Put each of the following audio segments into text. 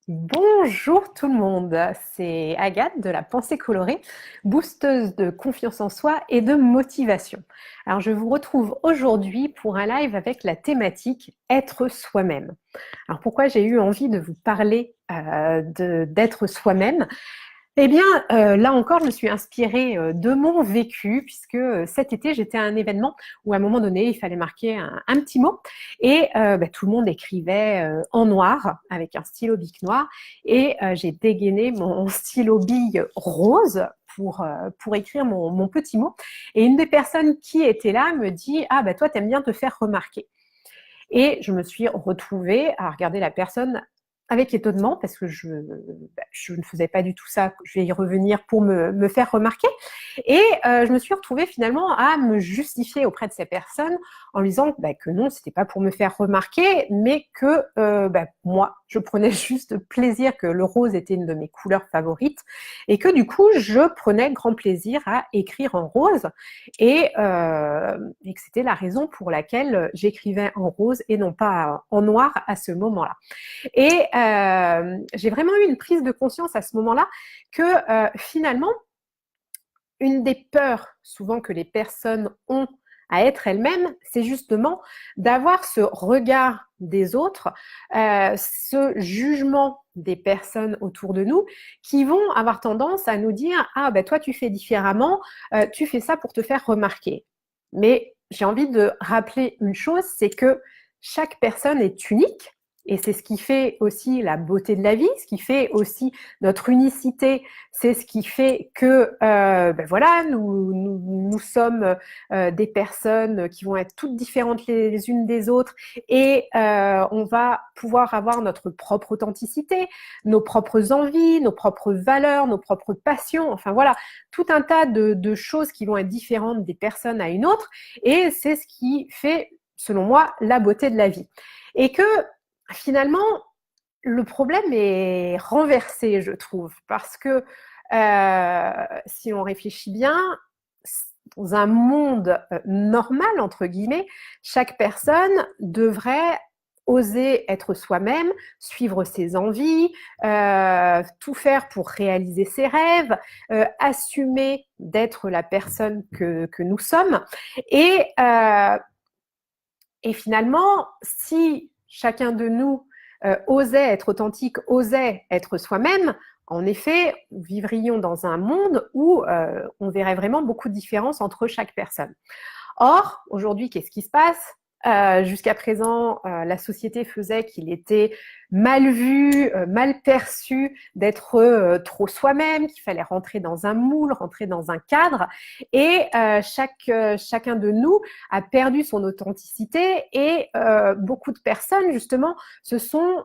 Bonjour tout le monde, c'est Agathe de la Pensée Colorée, boosteuse de confiance en soi et de motivation. Alors je vous retrouve aujourd'hui pour un live avec la thématique être soi-même. Alors pourquoi j'ai eu envie de vous parler d'être soi-même? Eh bien, là encore, je me suis inspirée de mon vécu, puisque cet été, j'étais à un événement où, à un moment donné, il fallait marquer un petit mot. Et tout le monde écrivait en noir, avec un stylo bic noir. Et j'ai dégainé mon stylo bille rose pour écrire mon petit mot. Et une des personnes qui était là me dit « Ah, toi, t'aimes bien te faire remarquer ». Et je me suis retrouvée à regarder la personne avec étonnement parce que je ne faisais pas du tout ça. Je vais y revenir pour me faire remarquer. Et je me suis retrouvée finalement à me justifier auprès de ces personnes en lui disant que non, c'était pas pour me faire remarquer, mais que moi, je prenais juste plaisir, que le rose était une de mes couleurs favorites et que du coup, je prenais grand plaisir à écrire en rose et que c'était la raison pour laquelle j'écrivais en rose et non pas en noir à ce moment-là. Et j'ai vraiment eu une prise de conscience à ce moment-là que finalement, une des peurs souvent que les personnes ont à être elles-mêmes, c'est justement d'avoir ce regard des autres, ce jugement des personnes autour de nous qui vont avoir tendance à nous dire « Ah, toi, tu fais différemment, tu fais ça pour te faire remarquer. » Mais j'ai envie de rappeler une chose, c'est que chaque personne est unique et c'est ce qui fait aussi la beauté de la vie, ce qui fait aussi notre unicité, c'est ce qui fait que voilà, nous sommes des personnes qui vont être toutes différentes les unes des autres et on va pouvoir avoir notre propre authenticité, nos propres envies, nos propres valeurs, nos propres passions, enfin voilà, tout un tas de choses qui vont être différentes des personnes à une autre et c'est ce qui fait, selon moi, la beauté de la vie. Et que finalement, le problème est renversé, je trouve, parce que si on réfléchit bien, dans un monde normal, entre guillemets, chaque personne devrait oser être soi-même, suivre ses envies, tout faire pour réaliser ses rêves, assumer d'être la personne que nous sommes. Et finalement, si chacun de nous osait être authentique, osait être soi-même, en effet, nous vivrions dans un monde où on verrait vraiment beaucoup de différences entre chaque personne. Or, aujourd'hui, qu'est-ce qui se passe? Jusqu'à présent, la société faisait qu'il était mal vu, mal perçu d'être trop soi-même, qu'il fallait rentrer dans un moule, rentrer dans un cadre. Et chacun de nous a perdu son authenticité et beaucoup de personnes, justement, se sont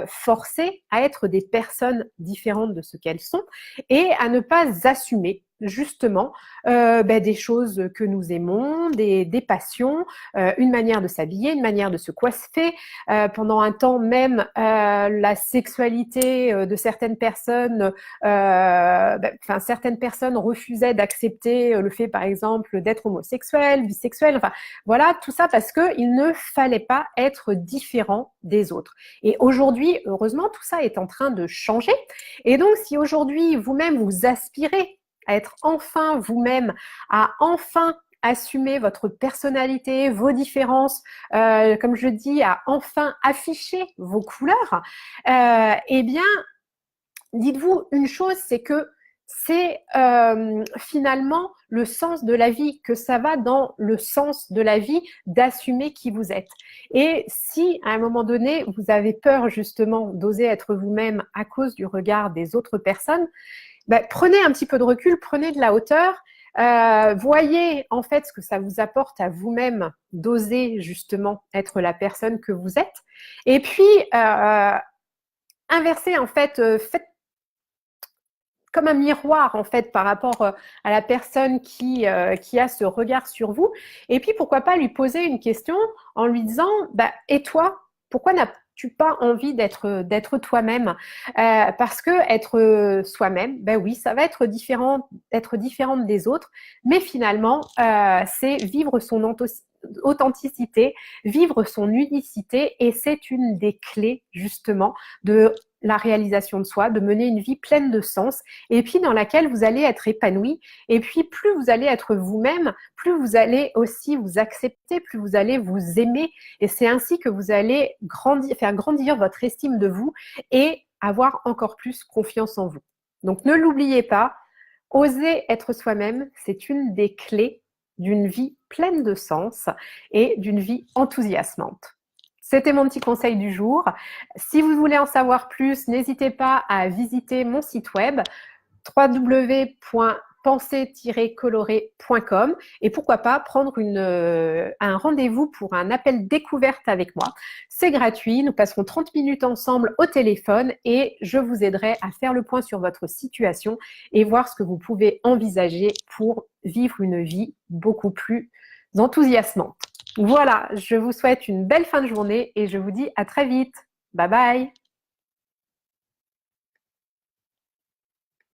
forcées à être des personnes différentes de ce qu'elles sont et à ne pas assumer justement des choses que nous aimons, des passions, une manière de s'habiller, une manière de se coiffer. Pendant un temps même, la sexualité de certaines personnes, certaines personnes refusaient d'accepter le fait, par exemple, d'être homosexuel, bisexuel. Enfin, voilà, tout ça parce que il ne fallait pas être différent des autres. Et aujourd'hui, heureusement, tout ça est en train de changer. Et donc, si aujourd'hui vous-même vous aspirez à être enfin vous-même, à enfin assumer votre personnalité, vos différences, comme je dis, à enfin afficher vos couleurs, eh bien, dites-vous une chose, c'est que c'est finalement le sens de la vie, que ça va dans le sens de la vie d'assumer qui vous êtes. Et si à un moment donné, vous avez peur justement d'oser être vous-même à cause du regard des autres personnes, prenez un petit peu de recul, prenez de la hauteur, voyez en fait ce que ça vous apporte à vous-même d'oser justement être la personne que vous êtes. Et puis, inversez en fait, faites comme un miroir en fait par rapport à la personne qui a ce regard sur vous. Et puis, pourquoi pas lui poser une question en lui disant et toi, pourquoi n'as-tu pas envie d'être toi-même? Parce que être soi-même, oui, ça va être différente des autres, mais finalement, c'est vivre authenticité, vivre son unicité, et c'est une des clés justement de la réalisation de soi, de mener une vie pleine de sens et puis dans laquelle vous allez être épanoui. Et puis plus vous allez être vous-même, plus vous allez aussi vous accepter, plus vous allez vous aimer, et c'est ainsi que vous allez faire grandir votre estime de vous et avoir encore plus confiance en vous. Donc ne l'oubliez pas, oser être soi-même, c'est une des clés d'une vie pleine de sens et d'une vie enthousiasmante. C'était mon petit conseil du jour. Si vous voulez en savoir plus, n'hésitez pas à visiter mon site web www.penser-coloré.com et pourquoi pas prendre un rendez-vous pour un appel découverte avec moi. C'est gratuit, nous passerons 30 minutes ensemble au téléphone et je vous aiderai à faire le point sur votre situation et voir ce que vous pouvez envisager pour vivre une vie beaucoup plus enthousiasmante. Voilà, je vous souhaite une belle fin de journée et je vous dis à très vite. Bye bye!